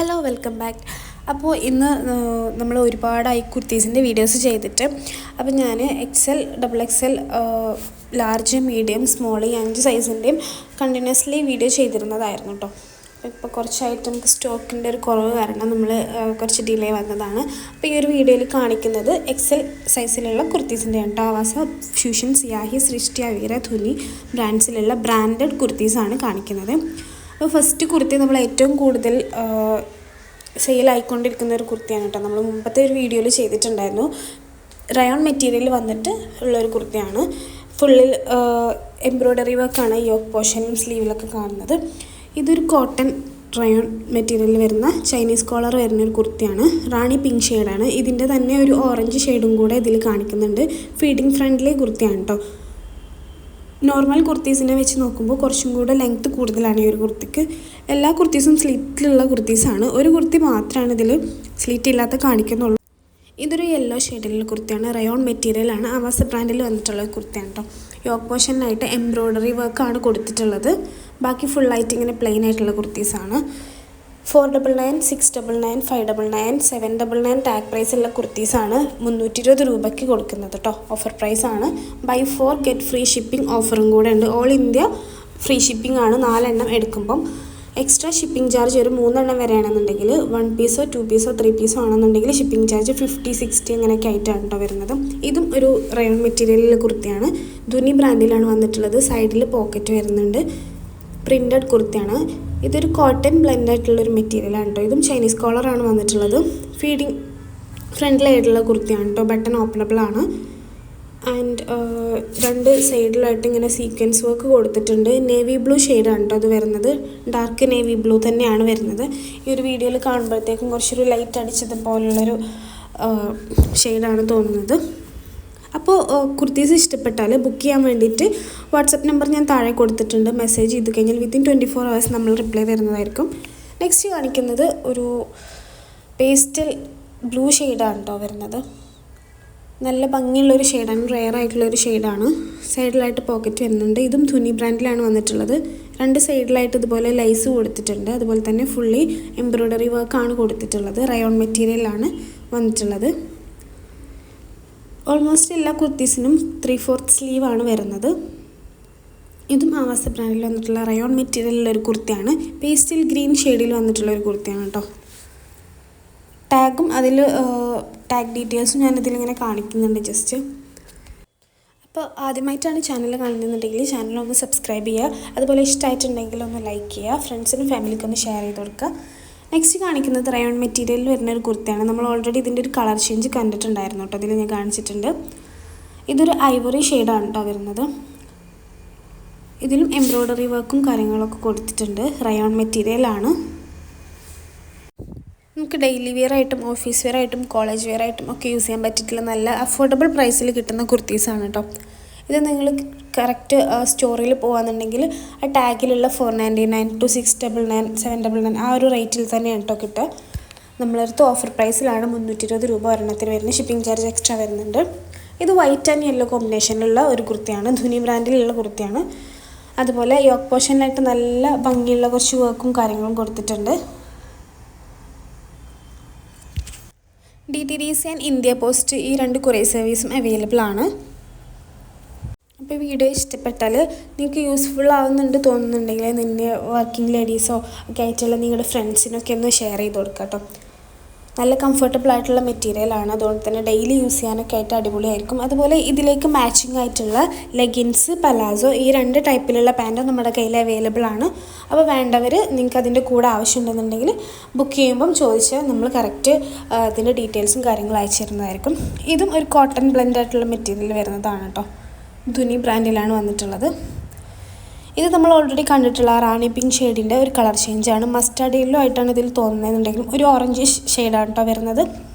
Hello welcome back. അപ്പോൾ ഇന്ന് നമ്മൾ ഒരുപാടായി കുർത്തീസിൻ്റെ വീഡിയോസ് ചെയ്തിട്ട് അപ്പോൾ ഞാൻ XL, XXL, large, medium, small ഈ 5 സൈസിൻ്റെയും കണ്ടിന്യൂസ്ലി വീഡിയോ ചെയ്തിരുന്നതായിരുന്നു കേട്ടോ. ഇപ്പോൾ കുറച്ചായിട്ട് നമുക്ക് സ്റ്റോക്കിൻ്റെ ഒരു കുറവ് കാരണം നമ്മൾ കുറച്ച് ഡിലേ വന്നതാണ്. അപ്പോൾ ഈ ഒരു വീഡിയോയിൽ കാണിക്കുന്നത് XL സൈസിലുള്ള കുർത്തീസിൻ്റെയാണ് കേട്ടോ. ആവാസ, ഫ്യൂഷൻ, സിയാഹി, സൃഷ്ടി, അവീര, ധുനി ബ്രാൻഡ്സിലുള്ള ബ്രാൻഡഡ് കുർത്തീസാണ് കാണിക്കുന്നത്. അപ്പോൾ ഫസ്റ്റ് കുർത്തി നമ്മൾ ഏറ്റവും കൂടുതൽ സെയിലായിക്കൊണ്ടിരിക്കുന്ന ഒരു കുർത്തിയാണ് കേട്ടോ. നമ്മൾ മുമ്പത്തെ ഒരു വീഡിയോയിൽ ചെയ്തിട്ടുണ്ടായിരുന്നു. റയോൺ മെറ്റീരിയൽ വന്നിട്ട് ഉള്ളൊരു കുർത്തിയാണ്. ഫുള്ളിൽ എംബ്രോയ്ഡറി വർക്കാണ് യോക്ക് പോർഷനിലും സ്ലീവിലൊക്കെ കാണുന്നത്. ഇതൊരു കോട്ടൺ റയോൺ മെറ്റീരിയലിൽ വരുന്ന ചൈനീസ് കോളർ വരുന്നൊരു കുർത്തിയാണ്. റാണി പിങ്ക് ഷെയ്ഡാണ്. ഇതിൻ്റെ തന്നെ ഒരു ഓറഞ്ച് ഷെയ്ഡും കൂടെ ഇതിൽ കാണിക്കുന്നുണ്ട്. ഫീഡിങ് ഫ്രണ്ട്ലി കുർത്തിയാണ് കേട്ടോ. നോർമൽ കുർത്തീസിനെ വെച്ച് നോക്കുമ്പോൾ കുറച്ചും കൂടെ ലെങ്ത്ത് കൂടുതലാണ് ഈ ഒരു കുർത്തിക്ക്. എല്ലാ കുർത്തീസും സ്ലിറ്റിലുള്ള കുർത്തീസാണ്. ഒരു കുർത്തി മാത്രമാണ് ഇതിൽ സ്ലിറ്റ് ഇല്ലാത്ത കാണിക്കുന്നുള്ളൂ. ഇതൊരു യെല്ലോ ഷെയ്ഡിലുള്ള കുർത്തിയാണ്. റയോൺ മെറ്റീരിയലാണ്. ആവാസ ബ്രാൻഡിൽ വന്നിട്ടുള്ള കുർത്തിയാണ് കേട്ടോ. യോക്ക് പോർഷനിലായിട്ട് എംബ്രോയ്ഡറി വർക്കാണ് കൊടുത്തിട്ടുള്ളത്. ബാക്കി ഫുള്ളായിട്ട് ഇങ്ങനെ പ്ലെയിൻ ആയിട്ടുള്ള കുർത്തീസാണ്. 499, 699, 599, 799 ടാഗ് പ്രൈസുള്ള കുർത്തീസാണ് 320 രൂപയ്ക്ക് കൊടുക്കുന്നത് കേട്ടോ. ഓഫർ പ്രൈസാണ്. ബൈ 4 ഗെറ്റ് ഫ്രീ ഷിപ്പിംഗ് ഓഫറും കൂടെ ഉണ്ട്. ഓൾ ഇന്ത്യ ഫ്രീ ഷിപ്പിംഗ് ആണ് 4 എണ്ണം എടുക്കുമ്പം. എക്സ്ട്രാ ഷിപ്പിംഗ് ചാർജ് ഒരു 3 എണ്ണം വരെയാണെന്നുണ്ടെങ്കിൽ 1 പീസോ 2 പീസോ 3 പീസോ ആണെന്നുണ്ടെങ്കിൽ ഷിപ്പിംഗ് ചാർജ് 50, 60 അങ്ങനെയൊക്കെ ആയിട്ടാണ് കേട്ടോ വരുന്നത്. ഇതും ഒരു റയോൺ മെറ്റീരിയലിലെ കുർത്തിയാണ്. ധുനി ബ്രാൻഡിലാണ് വന്നിട്ടുള്ളത്. സൈഡിൽ പോക്കറ്റ് വരുന്നുണ്ട്. പ്രിൻറ്റഡ് കുർത്തിയാണ്. ഇതൊരു കോട്ടൺ ബ്ലെൻഡ് ആയിട്ടുള്ളൊരു മെറ്റീരിയലാണ് കേട്ടോ. ഇതും ചൈനീസ് കോളറാണ് വന്നിട്ടുള്ളത്. ഫീഡിങ് ഫ്രണ്ട്ലി ആയിട്ടുള്ള കുർത്തിയാണ് കേട്ടോ. ബട്ടൺ ഓപ്പണബിൾ ആണ്. ആൻഡ് 2 സൈഡിലായിട്ട് ഇങ്ങനെ സീക്വൻസ് വർക്ക് കൊടുത്തിട്ടുണ്ട്. നേവി ബ്ലൂ ഷെയ്ഡാണ് കേട്ടോ അത് വരുന്നത്. ഡാർക്ക് നേവി ബ്ലൂ തന്നെയാണ് വരുന്നത്. ഈ ഒരു വീഡിയോയിൽ കാണുമ്പോഴത്തേക്കും കുറച്ചൊരു ലൈറ്റ് അടിച്ചതുപോലുള്ളൊരു ഷെയ്ഡാണ് തോന്നുന്നത്. അപ്പോൾ കുർത്തീസ് ഇഷ്ടപ്പെട്ടാൽ ബുക്ക് ചെയ്യാൻ വേണ്ടിയിട്ട് വാട്സപ്പ് നമ്പർ ഞാൻ താഴെ കൊടുത്തിട്ടുണ്ട്. മെസ്സേജ് ചെയ്ത് കഴിഞ്ഞാൽ വിത്തിൻ 24 hours നമ്മൾ റിപ്ലൈ തരുന്നതായിരിക്കും. നെക്സ്റ്റ് കാണിക്കുന്നത് ഒരു പേസ്റ്റൽ ബ്ലൂ ഷെയ്ഡാണ് കേട്ടോ വരുന്നത്. നല്ല ഭംഗിയുള്ളൊരു ഷെയ്ഡാണ്. റെയർ ആയിട്ടുള്ളൊരു ഷെയ്ഡാണ്. സൈഡിലായിട്ട് പോക്കറ്റ് വരുന്നുണ്ട്. ഇതും ധുനി ബ്രാൻഡിലാണ് വന്നിട്ടുള്ളത്. 2 സൈഡിലായിട്ട് ഇതുപോലെ ലൈസ് കൊടുത്തിട്ടുണ്ട്. അതുപോലെ തന്നെ ഫുള്ളി എംബ്രോയ്ഡറി വർക്കാണ് കൊടുത്തിട്ടുള്ളത്. റയോൺ മെറ്റീരിയലാണ് വന്നിട്ടുള്ളത്. ഓൾമോസ്റ്റ് എല്ലാ കുർത്തീസിനും 3/4 സ്ലീവാണ് വരുന്നത്. ഇതും ആവാസ ബ്രാൻഡിൽ വന്നിട്ടുള്ള റയോൺ മെറ്റീരിയലിലൊരു കുർത്തിയാണ്. പേസ്റ്റൽ ഗ്രീൻ ഷെയ്ഡിൽ വന്നിട്ടുള്ള ഒരു കുർത്തിയാണ് കേട്ടോ. ടാഗും അതിൽ ടാഗ് ഡീറ്റെയിൽസും ഞാനിതിലിങ്ങനെ കാണിക്കുന്നുണ്ട് ജസ്റ്റ്. അപ്പോൾ ആദ്യമായിട്ടാണ് ചാനൽ കാണുന്നുണ്ടെങ്കിൽ ചാനലൊന്ന് സബ്സ്ക്രൈബ് ചെയ്യുക. അതുപോലെ ഇഷ്ടമായിട്ടുണ്ടെങ്കിൽ ഒന്ന് ലൈക്ക് ചെയ്യുക. ഫ്രണ്ട്സിനും ഫാമിലിക്കൊന്ന് ഷെയർ ചെയ്ത് കൊടുക്കുക. നെക്സ്റ്റ് കാണിക്കുന്നത് റയോൺ മെറ്റീരിയലിൽ വരുന്നൊരു കുർത്തിയാണ്. നമ്മൾ ഓൾറെഡി ഇതിൻ്റെ ഒരു കളർ ചേഞ്ച് കണ്ടിട്ടുണ്ടായിരുന്നു കേട്ടോ. അതിൽ ഞാൻ കാണിച്ചിട്ടുണ്ട്. ഇതൊരു ഐവറി ഷെയ്ഡാണ് കേട്ടോ വരുന്നത്. ഇതിലും എംബ്രോയ്ഡറി വർക്കും കാര്യങ്ങളൊക്കെ കൊടുത്തിട്ടുണ്ട്. റയോൺ മെറ്റീരിയലാണ്. നമുക്ക് ഡെയിലി വെയർ ആയിട്ടും ഓഫീസ് വെയർ ആയിട്ടും കോളേജ് വെയർ ആയിട്ടും ഒക്കെ യൂസ് ചെയ്യാൻ പറ്റിയിട്ടുള്ള നല്ല അഫോർഡബിൾ പ്രൈസിൽ കിട്ടുന്ന കുർത്തീസാണ് കേട്ടോ. ഇത് നിങ്ങൾ കറക്റ്റ് സ്റ്റോറിൽ പോകുകയാണെന്നുണ്ടെങ്കിൽ ആ ടാഗിലുള്ള 499 to 699, 799 ആ ഒരു റേറ്റിൽ തന്നെയാണ് കേട്ടോ കിട്ടുക. നമ്മളടുത്ത് ഓഫർ പ്രൈസിലാണ് 320 രൂപ ഒരെണ്ണത്തിന് വരുന്നത്. ഷിപ്പിംഗ് ചാർജ് എക്സ്ട്രാ വരുന്നുണ്ട്. ഇത് വൈറ്റ് ആൻഡ് യെല്ലോ കോമ്പിനേഷനിലുള്ള ഒരു കുർത്തിയാണ്. ധുനി ബ്രാൻഡിലുള്ള കുർത്തിയാണ്. അതുപോലെ യോക്ക് പോർഷനിലായിട്ട് നല്ല ഭംഗിയുള്ള കുറച്ച് വർക്കും കാര്യങ്ങളും കൊടുത്തിട്ടുണ്ട്. DTDC ആൻഡ് ഇന്ത്യ പോസ്റ്റ് ഈ 2 കൊറിയർ സർവീസും അവൈലബിൾ ആണ്. അപ്പോൾ വീഡിയോ ഇഷ്ടപ്പെട്ടാൽ നിങ്ങൾക്ക് യൂസ്ഫുൾ ആവുന്നുണ്ട് തോന്നുന്നുണ്ടെങ്കിൽ നിൻ്റെ വർക്കിംഗ് ലേഡീസോ ഒക്കെ ആയിട്ടുള്ള നിങ്ങളുടെ ഫ്രണ്ട്സിനൊക്കെ ഒന്ന് ഷെയർ ചെയ്ത് കൊടുക്കുക കേട്ടോ. നല്ല കംഫർട്ടബിൾ ആയിട്ടുള്ള മെറ്റീരിയലാണ്. അതുകൊണ്ട് തന്നെ ഡെയിലി യൂസ് ചെയ്യാനൊക്കെ ആയിട്ട് അടിപൊളിയായിരിക്കും. അതുപോലെ ഇതിലേക്ക് മാച്ചിങ് ആയിട്ടുള്ള ലെഗിൻസ്, പലാസോ ഈ 2 ടൈപ്പിലുള്ള പാൻറ്റും നമ്മുടെ കയ്യിൽ അവൈലബിൾ ആണ്. അപ്പോൾ വേണ്ടവർ നിങ്ങൾക്ക് അതിൻ്റെ കൂടെ ആവശ്യമുണ്ടെന്നുണ്ടെങ്കിൽ ബുക്ക് ചെയ്യുമ്പം ചോദിച്ചാൽ നമ്മൾ കറക്റ്റ് അതിൻ്റെ ഡീറ്റെയിൽസും കാര്യങ്ങളും അയച്ചു തരുന്നതായിരിക്കും. ഇതും ഒരു കോട്ടൺ ബ്ലെൻഡ് ആയിട്ടുള്ള മെറ്റീരിയൽ വരുന്നതാണ് കേട്ടോ. ധുനി ബ്രാൻഡിലാണ് വന്നിട്ടുള്ളത്. ഇത് നമ്മൾ ഓൾറെഡി കണ്ടിട്ടുള്ള റാണി പിങ്ക് ഷെയ്ഡിൻ്റെ ഒരു കളർ ചേഞ്ചാണ്. മസ്റ്റാർഡ് യെല്ലോ ആയിട്ടാണ് ഇതിൽ തോന്നുന്നതെന്നുണ്ടെങ്കിലും ഒരു ഓറഞ്ച് ഷെയ്ഡാണ് കേട്ടോ വരുന്നത്.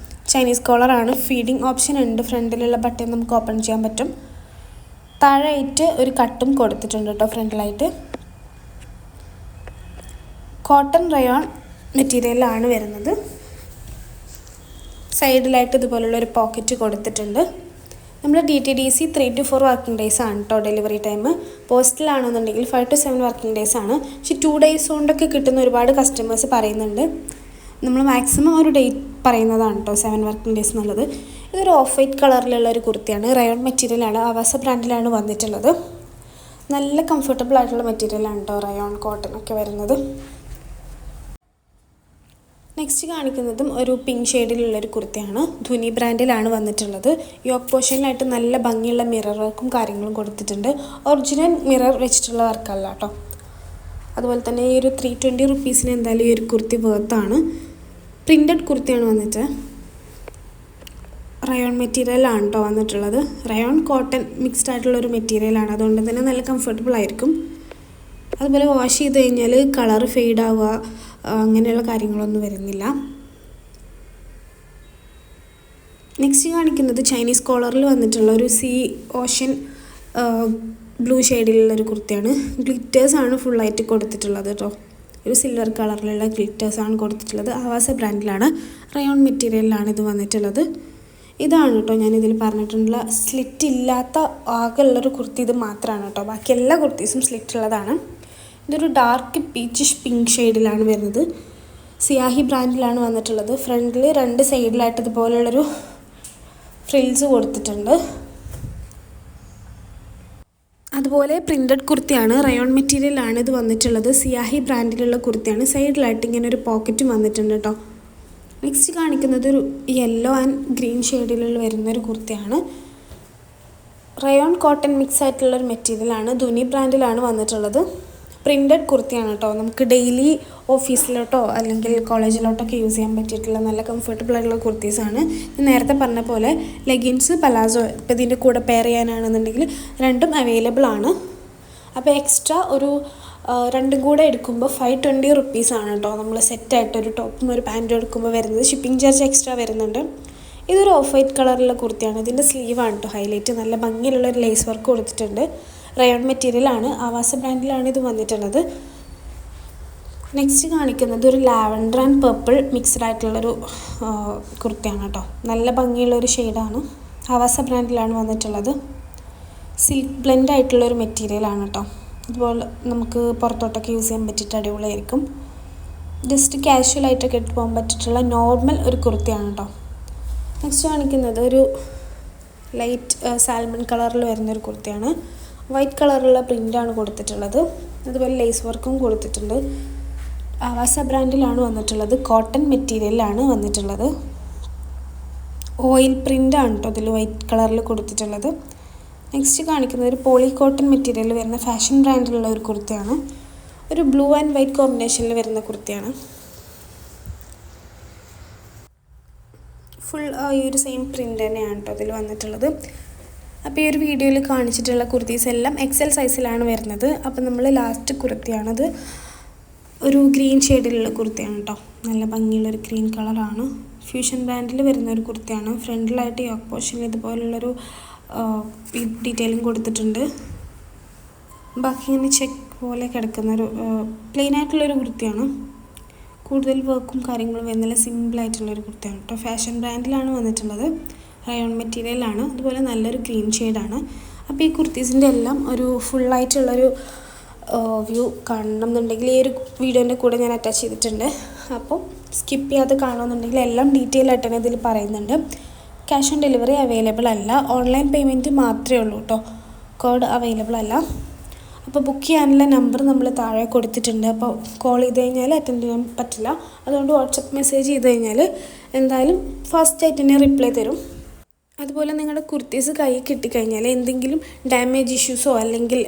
ചൈനീസ് കോളറാണ്. ഫീഡിങ് ഓപ്ഷൻ ഉണ്ട്. ഫ്രണ്ടിലുള്ള ബട്ടൺ നമുക്ക് ഓപ്പൺ ചെയ്യാൻ പറ്റും. താഴെയായിട്ട് ഒരു കട്ടും കൊടുത്തിട്ടുണ്ട് കേട്ടോ ഫ്രണ്ടിലായിട്ട്. കോട്ടൺ റയോൺ മെറ്റീരിയലാണ് വരുന്നത്. സൈഡിലായിട്ട് ഇതുപോലുള്ള ഒരു പോക്കറ്റ് കൊടുത്തിട്ടുണ്ട്. നമ്മൾ DTDC 3 to 4 വർക്കിംഗ് ഡേയ്സ് ആണ് കേട്ടോ ഡെലിവറി ടൈം. പോസ്റ്റിലാണെന്നുണ്ടെങ്കിൽ 5 to 7 വർക്കിംഗ് ഡേയ്സ് ആണ്. പക്ഷേ 2 days കൊണ്ടൊക്കെ കിട്ടുന്ന ഒരുപാട് കസ്റ്റമേഴ്സ് പറയുന്നുണ്ട്. നമ്മൾ മാക്സിമം ഒരു ഡേറ്റ് പറയുന്നതാണ് കേട്ടോ, 7 വർക്കിംഗ് ഡേയ്സ് എന്നുള്ളത്. ഇതൊരു ഓഫ് വൈറ്റ് കളറിലുള്ള ഒരു കുർത്തിയാണ്. റയോൺ മെറ്റീരിയലാണ്, ആവാസ ബ്രാൻഡിലാണ് വന്നിട്ടുള്ളത്. നല്ല കംഫർട്ടബിൾ ആയിട്ടുള്ള മെറ്റീരിയലാണ് കേട്ടോ, റയോൺ കോട്ടൺ ഒക്കെ വരുന്നത്. നെക്സ്റ്റ് കാണിക്കുന്നതും ഒരു പിങ്ക് ഷെയ്ഡിലുള്ളൊരു കുർത്തിയാണ്. ധുനി ബ്രാൻഡിലാണ് വന്നിട്ടുള്ളത്. യോക്ക് പോർഷനിലായിട്ട് നല്ല ഭംഗിയുള്ള മിറർ വർക്കും കാര്യങ്ങളും കൊടുത്തിട്ടുണ്ട്. ഒറിജിനൽ മിറർ വെച്ചിട്ടുള്ള വർക്കല്ല കേട്ടോ. അതുപോലെ തന്നെ ഈ ഒരു 320 റുപ്പീസിന് എന്തായാലും ഈ ഒരു കുർത്തി വേർത്താണ്. പ്രിൻറ്റഡ് കുർത്തിയാണ് വന്നിട്ട്. റയോൺ മെറ്റീരിയലാണ് കേട്ടോ വന്നിട്ടുള്ളത്. റയോൺ കോട്ടൺ മിക്സ്ഡ് ആയിട്ടുള്ളൊരു മെറ്റീരിയലാണ്, അതുകൊണ്ട് തന്നെ നല്ല കംഫർട്ടബിൾ ആയിരിക്കും. അതുപോലെ വാഷ് ചെയ്ത് കഴിഞ്ഞാൽ കളർ ഫെയ്ഡ് ആവുക അങ്ങനെയുള്ള കാര്യങ്ങളൊന്നും വരുന്നില്ല. നെക്സ്റ്റ് കാണിക്കുന്നത് ചൈനീസ് കോളറിൽ വന്നിട്ടുള്ള ഒരു സീ ഓഷൻ ബ്ലൂ ഷെയ്ഡിലുള്ളൊരു കുർത്തിയാണ്. ഗ്ലിറ്റേഴ്സാണ് ഫുള്ളായിട്ട് കൊടുത്തിട്ടുള്ളത് കേട്ടോ. ഒരു സിൽവർ കളറിലുള്ള ഗ്ലിറ്റേഴ്സാണ് കൊടുത്തിട്ടുള്ളത്. ആവാസ ബ്രാൻഡിലാണ്, റയോൺ മെറ്റീരിയലിലാണ് ഇത് വന്നിട്ടുള്ളത്. ഇതാണ് കേട്ടോ ഞാനിതിൽ പറഞ്ഞിട്ടുള്ള സ്ലിറ്റ് ഇല്ലാത്ത ആകെയുള്ളൊരു കുർത്തി ഇത് മാത്രമാണ് കേട്ടോ. ബാക്കി എല്ലാ കുർത്തീസും സ്ലിറ്റ് ഉള്ളതാണ്. ഇതൊരു ഡാർക്ക് പീച്ചിഷ് പിങ്ക് ഷെയ്ഡിലാണ് വരുന്നത്. സിയാഹി ബ്രാൻഡിലാണ് വന്നിട്ടുള്ളത്. ഫ്രണ്ടിൽ 2 സൈഡിലായിട്ട് ഇതുപോലുള്ളൊരു ഫ്രിൽസ് കൊടുത്തിട്ടുണ്ട്. അതുപോലെ പ്രിൻറ്റഡ് കുർത്തിയാണ്, റയോൺ മെറ്റീരിയലാണ് ഇത് വന്നിട്ടുള്ളത്. സിയാഹി ബ്രാൻഡിലുള്ള കുർത്തിയാണ്. സൈഡിലായിട്ട് ഇങ്ങനെ ഒരു പോക്കറ്റും വന്നിട്ടുണ്ട് കേട്ടോ. നെക്സ്റ്റ് കാണിക്കുന്നത് ഒരു യെല്ലോ ആൻഡ് ഗ്രീൻ ഷെയ്ഡിലുള്ള വരുന്നൊരു കുർത്തിയാണ്. റയോൺ കോട്ടൺ മിക്സ് ആയിട്ടുള്ളൊരു മെറ്റീരിയലാണ്. ധുനി ബ്രാൻഡിലാണ് വന്നിട്ടുള്ളത്. പ്രിൻറ്റഡ് കുർത്തിയാണ് കേട്ടോ. നമുക്ക് ഡെയിലി ഓഫീസിലോട്ടോ അല്ലെങ്കിൽ കോളേജിലോട്ടൊക്കെ യൂസ് ചെയ്യാൻ പറ്റിയിട്ടുള്ള നല്ല കംഫർട്ടബിൾ ആയിട്ടുള്ള കുർത്തീസാണ്. ഞാൻ നേരത്തെ പറഞ്ഞ പോലെ ലെഗിൻസ് പലാസോ ഇപ്പോൾ ഇതിൻ്റെ കൂടെ പെയർ ചെയ്യാനാണെന്നുണ്ടെങ്കിൽ രണ്ടും അവൈലബിൾ ആണ്. അപ്പോൾ എക്സ്ട്രാ ഒരു രണ്ടും കൂടെ എടുക്കുമ്പോൾ 520 റുപ്പീസാണ് കേട്ടോ നമ്മൾ സെറ്റായിട്ടൊരു ടോപ്പും ഒരു പാൻറ്റും എടുക്കുമ്പോൾ വരുന്നത്. ഷിപ്പിംഗ് ചാർജ് എക്സ്ട്രാ വരുന്നുണ്ട്. ഇതൊരു ഓഫ് വൈറ്റ് കളറിലുള്ള കുർത്തിയാണ്. ഇതിൻ്റെ സ്ലീവാണ് കേട്ടോ ഹൈലൈറ്റ്. നല്ല ഭംഗിയിലുള്ളൊരു ലേസ് വർക്ക് കൊടുത്തിട്ടുണ്ട്. റയോൺ മെറ്റീരിയലാണ്, ആവാസ ബ്രാൻഡിലാണ് ഇത് വന്നിട്ടുള്ളത്. നെക്സ്റ്റ് കാണിക്കുന്നത് ഒരു ലാവൻഡർ ആൻഡ് പർപ്പിൾ മിക്സ്ഡ് ആയിട്ടുള്ളൊരു കുർത്തിയാണ് കേട്ടോ. നല്ല ഭംഗിയുള്ളൊരു ഷെയ്ഡാണ്. ആവാസ ബ്രാൻഡിലാണ് വന്നിട്ടുള്ളത്. സിൽക്ക് ബ്ലെൻഡ് ആയിട്ടുള്ളൊരു മെറ്റീരിയലാണ് കേട്ടോ. അതുപോലെ നമുക്ക് പുറത്തോട്ടൊക്കെ യൂസ് ചെയ്യാൻ പറ്റിയിട്ട് അടിപൊളിയായിരിക്കും. ജസ്റ്റ് കാഷ്വലായിട്ടൊക്കെ ഇട്ട് പോകാൻ പറ്റിയിട്ടുള്ള നോർമൽ ഒരു കുർത്തിയാണ് കേട്ടോ. നെക്സ്റ്റ് കാണിക്കുന്നത് ഒരു ലൈറ്റ് സാൽമൺ കളറിൽ വരുന്നൊരു കുർത്തിയാണ്. വൈറ്റ് കളറുള്ള പ്രിൻ്റാണ് കൊടുത്തിട്ടുള്ളത്. അതുപോലെ ലേസ് വർക്കും കൊടുത്തിട്ടുണ്ട്. ആവാസ ബ്രാൻഡിലാണ് വന്നിട്ടുള്ളത്. കോട്ടൺ മെറ്റീരിയലാണ് വന്നിട്ടുള്ളത്. ഓയിൽ പ്രിൻ്റാണ് കേട്ടോ ഇതിൽ വൈറ്റ് കളറിൽ കൊടുത്തിട്ടുള്ളത്. നെക്സ്റ്റ് കാണിക്കുന്നത് ഒരു പോളി കോട്ടൺ മെറ്റീരിയൽ വരുന്ന ഫാഷൻ ബ്രാൻഡിലുള്ള ഒരു കുർത്തിയാണ്. ഒരു ബ്ലൂ ആൻഡ് വൈറ്റ് കോമ്പിനേഷനിൽ വരുന്ന കുർത്തിയാണ്. ഫുൾ ഈ ഒരു സെയിം പ്രിൻ്റ് തന്നെയാണ് കേട്ടോ ഇതിൽ വന്നിട്ടുള്ളത്. അപ്പോൾ ഈ ഒരു വീഡിയോയിൽ കാണിച്ചിട്ടുള്ള കുർത്തീസ് എല്ലാം XL സൈസിലാണ് വരുന്നത്. അപ്പോൾ നമ്മൾ ലാസ്റ്റ് കുർത്തിയാണത്. ഒരു ഗ്രീൻ ഷെയ്ഡിലുള്ള കുർത്തിയാണ് കേട്ടോ. നല്ല ഭംഗിയുള്ളൊരു ഗ്രീൻ കളറാണ്. ഫ്യൂഷൻ ബ്രാൻഡിൽ വരുന്ന ഒരു കുർത്തിയാണ്. ഫ്രണ്ടിലായിട്ട് യോക്ക് പോർഷനിൽ ഇതുപോലുള്ളൊരു ഡീറ്റെയിലിംഗ് കൊടുത്തിട്ടുണ്ട്. ബാക്കി ഇങ്ങനെ ചെക്ക് പോലെ കിടക്കുന്നൊരു പ്ലെയിൻ ആയിട്ടുള്ളൊരു കുർത്തിയാണ്. കൂടുതൽ വർക്കും കാര്യങ്ങളും വരുന്നില്ല. സിമ്പിളായിട്ടുള്ളൊരു കുർത്തിയാണ് കേട്ടോ. ഫാഷൻ ബ്രാൻഡിലാണ് വന്നിട്ടുള്ളത്. റയോൺ മെറ്റീരിയലാണ്. അതുപോലെ നല്ലൊരു ഗ്രീൻ ഷെയ്ഡാണ്. അപ്പോൾ ഈ കുർത്തീസിൻ്റെ എല്ലാം ഒരു ഫുള്ളായിട്ടുള്ളൊരു വ്യൂ കാണണം എന്നുണ്ടെങ്കിൽ ഈ ഒരു വീഡിയോൻ്റെ കൂടെ ഞാൻ അറ്റാച്ച് ചെയ്തിട്ടുണ്ട്. അപ്പോൾ സ്കിപ്പ് ചെയ്യാതെ കാണുമെന്നുണ്ടെങ്കിൽ എല്ലാം ഡീറ്റെയിൽ ആയിട്ട് തന്നെ ഇതിൽ പറയുന്നുണ്ട്. ക്യാഷ് ഓൺ ഡെലിവറി അവൈലബിൾ അല്ല. ഓൺലൈൻ പേയ്മെൻറ്റ് മാത്രമേ ഉള്ളൂ കേട്ടോ. കോഡ് അവൈലബിൾ അല്ല. അപ്പോൾ ബുക്ക് ചെയ്യാനുള്ള നമ്പർ നമ്മൾ താഴെ കൊടുത്തിട്ടുണ്ട്. അപ്പോൾ കോൾ ചെയ്ത് കഴിഞ്ഞാൽ അറ്റൻഡ് ചെയ്യാൻ പറ്റില്ല. അതുകൊണ്ട് വാട്സപ്പ് മെസ്സേജ് ചെയ്ത് കഴിഞ്ഞാൽ എന്തായാലും ഫസ്റ്റ് ആയിട്ട് തന്നെ റിപ്ലൈ തരും. അതുപോലെ നിങ്ങളുടെ കുർത്തീസ് കയ്യിൽ കിട്ടിക്കഴിഞ്ഞാൽ എന്തെങ്കിലും ഡാമേജ് ഇഷ്യൂസോ അല്ലെങ്കിൽ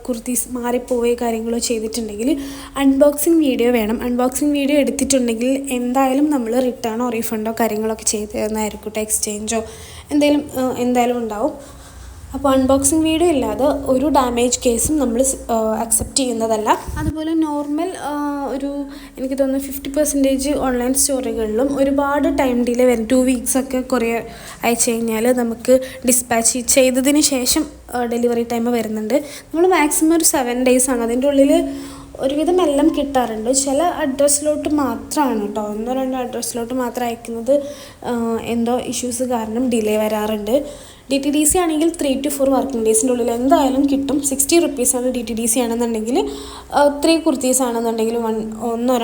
കുർത്തീസ് മാറിപ്പോവുകയോ കാര്യങ്ങളോ ചെയ്തിട്ടുണ്ടെങ്കിൽ അൺബോക്സിങ് വീഡിയോ വേണം. അൺബോക്സിങ് വീഡിയോ എടുത്തിട്ടുണ്ടെങ്കിൽ എന്തായാലും നമ്മൾ റിട്ടേണോ റീഫണ്ടോ കാര്യങ്ങളൊക്കെ ചെയ്ത് തരുന്നതായിരിക്കും. എക്സ്ചേഞ്ചോ എന്തായാലും ഉണ്ടാവും. അപ്പോൾ അൺബോക്സിങ് വീഡിയോ ഇല്ലാതെ ഒരു ഡാമേജ് കേസും നമ്മൾ അക്സെപ്റ്റ് ചെയ്യുന്നതല്ല. അതുപോലെ നോർമൽ ഒരു എനിക്ക് തോന്നുന്നു 50% ഓൺലൈൻ സ്റ്റോറുകളിലും ഒരുപാട് ടൈം ഡിലേ വരും. 2 വീക്സൊക്കെ കൊറിയർ അയച്ചു കഴിഞ്ഞാൽ നമുക്ക് ഡിസ്പാച്ച് ചെയ്തതിന് ശേഷം ഡെലിവറി ടൈം വരുന്നുണ്ട്. നമ്മൾ മാക്സിമം ഒരു 7 ഡേയ്സാണ്. അതിൻ്റെ ഉള്ളിൽ ഒരുവിധം എല്ലാം കിട്ടാറുണ്ട്. ചില അഡ്രസ്സിലോട്ട് മാത്രമാണ് കേട്ടോ, 1-2 അഡ്രസ്സിലോട്ട് മാത്രം അയക്കുന്നത് എന്തോ ഇഷ്യൂസ് കാരണം ഡിലേ വരാറുണ്ട്. DTDC ആണെങ്കിൽ 3 to 4 വർക്കിംഗ് ഡേയ്സിൻ്റെ ഉള്ളിൽ എന്തായാലും കിട്ടും. 60 റുപ്പീസാണ് DTDC ആണെന്നുണ്ടെങ്കിൽ. 3 കുർത്തീസ് ആണെന്നുണ്ടെങ്കിലും 1,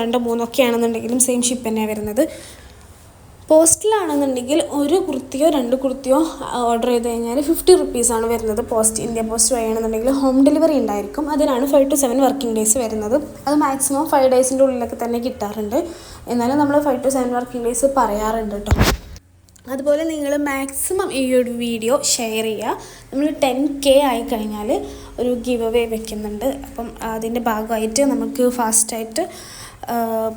2, 3 ഒക്കെ ആണെന്നുണ്ടെങ്കിലും സെയിം ഷിപ്പ് തന്നെയാണ് വരുന്നത്. പോസ്റ്റിലാണെന്നുണ്ടെങ്കിൽ ഒരു കുർത്തിയോ 2 കുർത്തിയോ ഓർഡർ ചെയ്ത് കഴിഞ്ഞാൽ 50 റുപ്പീസാണ് വരുന്നത്. ഇന്ത്യ പോസ്റ്റ് വഴിയാണെന്നുണ്ടെങ്കിൽ ഹോം ഡെലിവറി ഉണ്ടായിരിക്കും. അതിനാണ് 5 to 7 വർക്കിംഗ് ഡേയ്സ് വരുന്നത്. അത് മാക്സിമം 5 ഡേയ്സിൻ്റെ ഉള്ളിലൊക്കെ തന്നെ കിട്ടാറുണ്ട്. എന്നാലും നമ്മൾ 5 to 7 വർക്കിംഗ് ഡേയ്സ് പറയാറുണ്ട് കേട്ടോ. അതുപോലെ നിങ്ങൾ മാക്സിമം ഈ ഒരു വീഡിയോ ഷെയർ ചെയ്യുക. നമ്മൾ 10K ആയി കഴിഞ്ഞാൽ ഒരു ഗിവ് അവേ വെക്കുന്നുണ്ട്. അപ്പം അതിൻ്റെ ഭാഗമായിട്ട് നമുക്ക് ഫാസ്റ്റായിട്ട്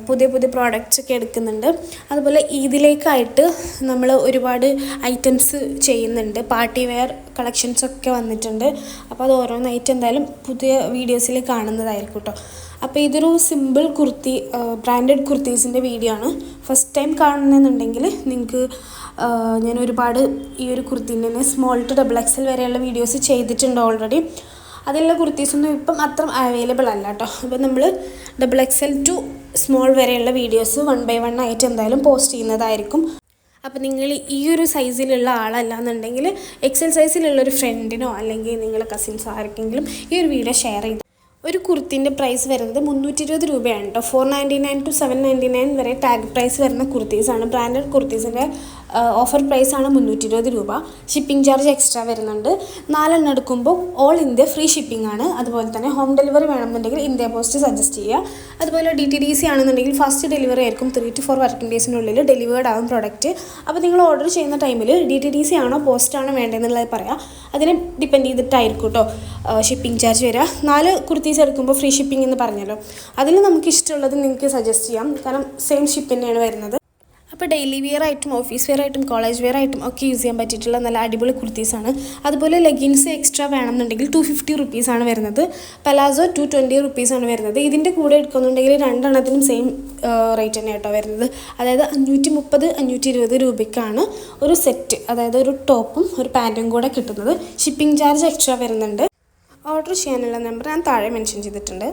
പുതിയ പ്രോഡക്റ്റ്സ് ഒക്കെ എടുക്കുന്നുണ്ട്. അതുപോലെ ഇതിലേക്കായിട്ട് നമ്മൾ ഒരുപാട് ഐറ്റംസ് ചെയ്യുന്നുണ്ട്. പാർട്ടി വെയർ കളക്ഷൻസൊക്കെ വന്നിട്ടുണ്ട്. അപ്പോൾ അത് ഓരോന്നായിട്ട് എന്തായാലും പുതിയ വീഡിയോസിൽ കാണുന്നതായിരിക്കും കേട്ടോ. അപ്പോൾ ഇതൊരു സിമ്പിൾ കുർത്തി, ബ്രാൻഡഡ് കുർത്തീസിൻ്റെ വീഡിയോ ആണ്. ഫസ്റ്റ് ടൈം കാണുന്നുണ്ടെങ്കിൽ നിങ്ങൾക്ക് ഞാൻ ഒരുപാട് ഈ ഒരു കുർത്തീൻ്റെ തന്നെ സ്മോൾ ടു XXL വരെയുള്ള വീഡിയോസ് ചെയ്തിട്ടുണ്ട് ഓൾറെഡി. അതിലുള്ള കുർത്തീസൊന്നും ഇപ്പം അത്ര അവൈലബിൾ അല്ല കേട്ടോ. അപ്പോൾ നമ്മൾ XXL to സ്മോൾ വരെയുള്ള വീഡിയോസ് 1 by 1 ആയിട്ട് എന്തായാലും പോസ്റ്റ് ചെയ്യുന്നതായിരിക്കും. അപ്പോൾ നിങ്ങൾ ഈ ഒരു സൈസിലുള്ള ആളല്ല എന്നുണ്ടെങ്കിൽ XL സൈസിലുള്ളൊരു ഫ്രണ്ടിനോ അല്ലെങ്കിൽ നിങ്ങളുടെ കസിൻസോ ആർക്കെങ്കിലും ഈ ഒരു വീഡിയോ ഷെയർ ചെയ്ത്. ഒരു കുർത്തിൻ്റെ പ്രൈസ് വരുന്നത് 320 രൂപയാണ് കേട്ടോ. 499 to 799 വരെ ടാഗ് പ്രൈസ് വരുന്ന കുർത്തീസാണ്. ബ്രാൻഡഡ് കുർത്തീസിൻ്റെ ഓഫർ പ്രൈസാണ് 320 രൂപ. ഷിപ്പിംഗ് ചാർജ് എക്സ്ട്രാ വരുന്നുണ്ട്. 4 എണ്ണം എടുക്കുമ്പോൾ ഓൾ ഇന്ത്യ ഫ്രീ ഷിപ്പിംഗ് ആണ്. അതുപോലെ തന്നെ ഹോം ഡെലിവറി വേണമെന്നുണ്ടെങ്കിൽ ഇന്ത്യ പോസ്റ്റ് സജസ്റ്റ് ചെയ്യുക. അതുപോലെ DTDC ആണെന്നുണ്ടെങ്കിൽ ഫസ്റ്റ് ഡെലിവറി ആയിരിക്കും. 3 to 4 വർക്കിംഗ് ഡേയ്സിനുള്ളിൽ ഡെലിവേർഡ് ആകും പ്രൊഡക്റ്റ്. അപ്പോൾ നിങ്ങൾ ഓർഡർ ചെയ്യുന്ന ടൈമിൽ DTDC ആണോ പോസ്റ്റാണോ വേണ്ടതെന്നുള്ളത് പറയാം. അതിനെ ഡിപ്പെൻഡ് ചെയ്തിട്ടായിരിക്കും കേട്ടോ ഷിപ്പിംഗ് ചാർജ് വരിക. 4 കുർത്തീസ് എടുക്കുമ്പോൾ ഫ്രീ ഷിപ്പിംഗ് എന്ന് പറഞ്ഞല്ലോ. അതിൽ നമുക്ക് ഇഷ്ടമുള്ളത് നിങ്ങൾക്ക് സജസ്റ്റ് ചെയ്യാം. കാരണം സെയിം ഷിപ്പ് തന്നെയാണ് വരുന്നത്. അപ്പോൾ ഡെയിലി വെയർ ആയിട്ടും ഓഫീസ് വെയർ ആയിട്ടും കോളേജ് വെയർ ആയിട്ടും ഒക്കെ യൂസ് ചെയ്യാൻ പറ്റിയിട്ടുള്ള നല്ല അടിപൊളി കുർത്തീസാണ്. അതുപോലെ ലെഗിൻസ് എക്സ്ട്രാ വേണമെന്നുണ്ടെങ്കിൽ 250 റുപ്പീസാണ് വരുന്നത്. പലാസോ 220 റുപ്പീസാണ് വരുന്നത്. ഇതിൻ്റെ കൂടെ എടുക്കുന്നുണ്ടെങ്കിൽ 2 എണ്ണത്തിനും സെയിം റേറ്റ് തന്നെ കേട്ടോ വരുന്നത്. അതായത് 530-520 രൂപയ്ക്കാണ് ഒരു സെറ്റ്, അതായത് ഒരു ടോപ്പും ഒരു പാൻറ്റും കൂടെ കിട്ടുന്നത്. ഷിപ്പിംഗ് ചാർജ് എക്സ്ട്രാ വരുന്നുണ്ട്. ഓർഡർ ചെയ്യാനുള്ള നമ്പർ ഞാൻ താഴെ മെൻഷൻ ചെയ്തിട്ടുണ്ട്.